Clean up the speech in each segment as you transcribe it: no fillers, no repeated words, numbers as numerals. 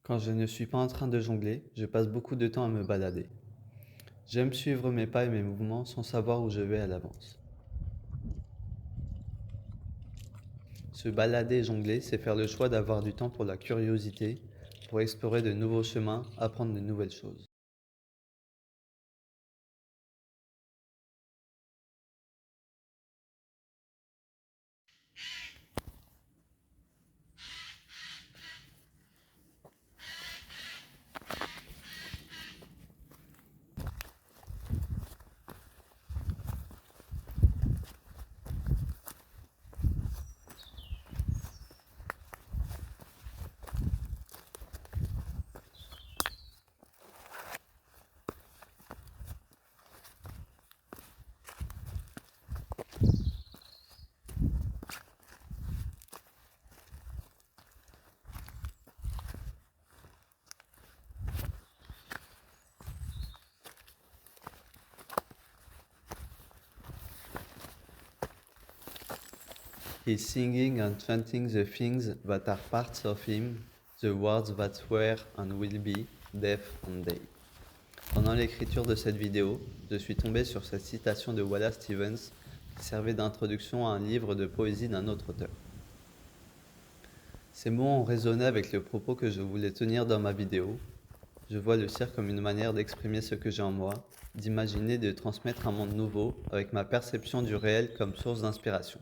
Quand je ne suis pas en train de jongler, je passe beaucoup de temps à me balader. J'aime suivre mes pas et mes mouvements sans savoir où je vais à l'avance. Se balader et jongler, c'est faire le choix d'avoir du temps pour la curiosité, pour explorer de nouveaux chemins, apprendre de nouvelles choses. He's singing and chanting the things that are parts of him, the words that were and will be, death and day. Pendant l'écriture de cette vidéo, je suis tombé sur cette citation de Wallace Stevens qui servait d'introduction à un livre de poésie d'un autre auteur. Ces mots ont résonné avec le propos que je voulais tenir dans ma vidéo. Je vois le cirque comme une manière d'exprimer ce que j'ai en moi, d'imaginer et de transmettre un monde nouveau avec ma perception du réel comme source d'inspiration.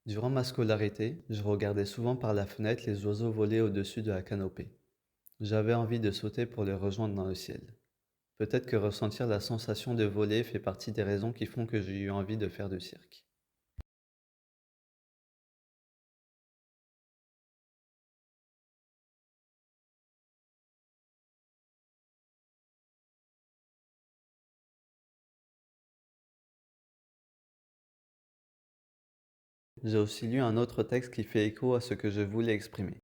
Durant ma scolarité, je regardais souvent par la fenêtre les oiseaux voler au-dessus de la canopée. J'avais envie de sauter pour les rejoindre dans le ciel. Peut-être que ressentir la sensation de voler fait partie des raisons qui font que j'ai eu envie de faire du cirque. J'ai aussi lu un autre texte qui fait écho à ce que je voulais exprimer.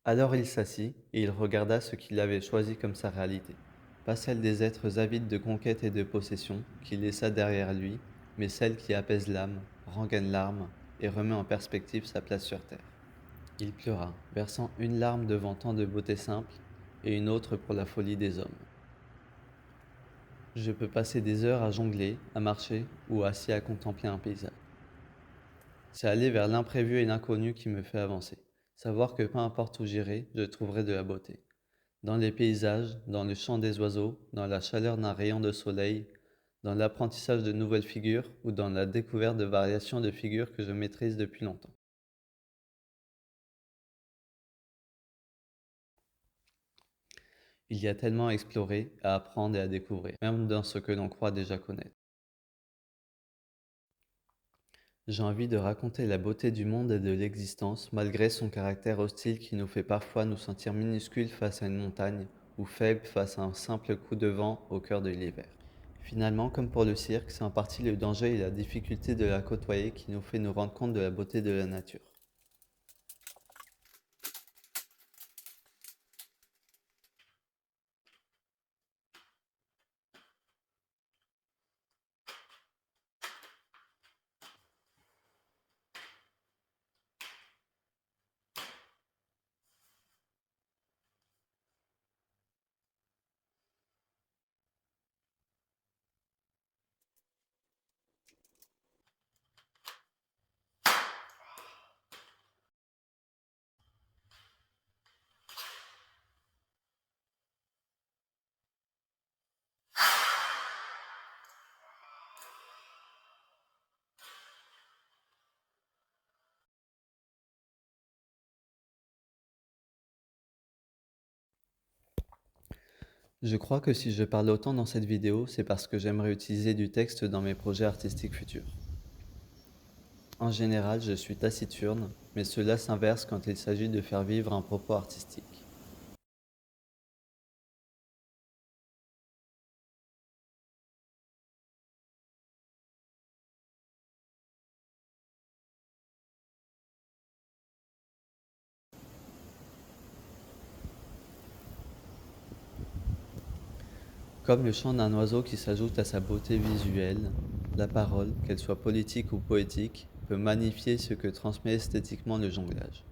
Alors il s'assit, et il regarda ce qu'il avait choisi comme sa réalité. Pas celle des êtres avides de conquête et de possession, qu'il laissa derrière lui, mais celle qui apaise l'âme, rengaine l'âme, et remet en perspective sa place sur terre. Il pleura, versant une larme devant tant de beauté simple, et une autre pour la folie des hommes. Je peux passer des heures à jongler, à marcher, ou assis à contempler un paysage. C'est aller vers l'imprévu et l'inconnu qui me fait avancer. Savoir que peu importe où j'irai, je trouverai de la beauté. Dans les paysages, dans le chant des oiseaux, dans la chaleur d'un rayon de soleil, dans l'apprentissage de nouvelles figures ou dans la découverte de variations de figures que je maîtrise depuis longtemps. Il y a tellement à explorer, à apprendre et à découvrir, même dans ce que l'on croit déjà connaître. J'ai envie de raconter la beauté du monde et de l'existence, malgré son caractère hostile qui nous fait parfois nous sentir minuscules face à une montagne, ou faibles face à un simple coup de vent au cœur de l'hiver. Finalement, comme pour le cirque, c'est en partie le danger et la difficulté de la côtoyer qui nous fait nous rendre compte de la beauté de la nature. Je crois que si je parle autant dans cette vidéo, c'est parce que j'aimerais utiliser du texte dans mes projets artistiques futurs. En général, je suis taciturne, mais cela s'inverse quand il s'agit de faire vivre un propos artistique. Comme le chant d'un oiseau qui s'ajoute à sa beauté visuelle, la parole, qu'elle soit politique ou poétique, peut magnifier ce que transmet esthétiquement le jonglage.